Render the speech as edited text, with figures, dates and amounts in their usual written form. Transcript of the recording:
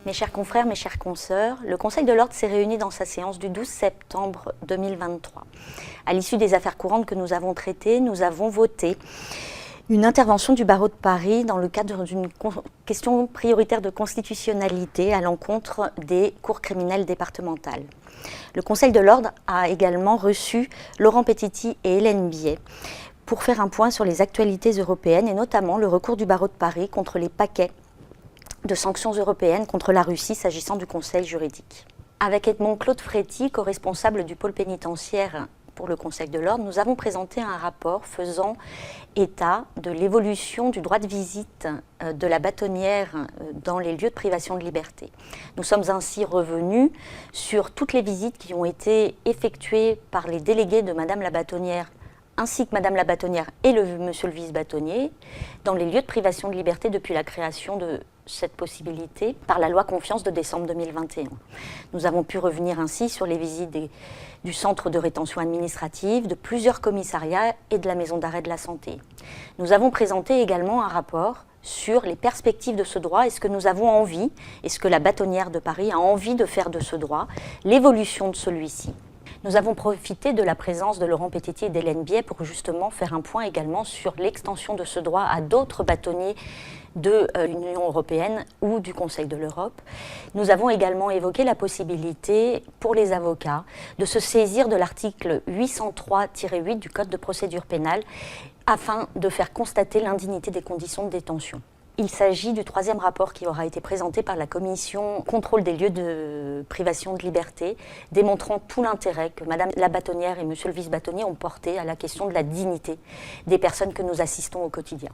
Mes chers confrères, mes chères consoeurs, le Conseil de l'Ordre s'est réuni dans sa séance du 12 septembre 2023. À l'issue des affaires courantes que nous avons traitées, nous avons voté une intervention du barreau de Paris dans le cadre d'une question prioritaire de constitutionnalité à l'encontre des cours criminelles départementales. Le Conseil de l'Ordre a également reçu Laurent Petiti et Hélène Biet pour faire un point sur les actualités européennes et notamment le recours du barreau de Paris contre les paquets de sanctions européennes contre la Russie s'agissant du Conseil juridique. Avec Edmond Claude Fréty, co-responsable du pôle pénitentiaire pour le Conseil de l'Ordre, nous avons présenté un rapport faisant état de l'évolution du droit de visite de la bâtonnière dans les lieux de privation de liberté. Nous sommes ainsi revenus sur toutes les visites qui ont été effectuées par les délégués de Madame la bâtonnière ainsi que Madame la bâtonnière et Monsieur le vice-bâtonnier, dans les lieux de privation de liberté depuis la création de cette possibilité par la loi Confiance de décembre 2021. Nous avons pu revenir ainsi sur les visites du centre de rétention administrative, de plusieurs commissariats et de la maison d'arrêt de la santé. Nous avons présenté également un rapport sur les perspectives de ce droit et ce que nous avons envie, et ce que la bâtonnière de Paris a envie de faire de ce droit, l'évolution de celui-ci. Nous avons profité de la présence de Laurent Petiti et d'Hélène Biet pour justement faire un point également sur l'extension de ce droit à d'autres bâtonniers de l'Union européenne ou du Conseil de l'Europe. Nous avons également évoqué la possibilité pour les avocats de se saisir de l'article 803-8 du Code de procédure pénale afin de faire constater l'indignité des conditions de détention. Il s'agit du troisième rapport qui aura été présenté par la Commission contrôle des lieux de privation de liberté, démontrant tout l'intérêt que Madame la bâtonnière et Monsieur le vice-bâtonnier ont porté à la question de la dignité des personnes que nous assistons au quotidien.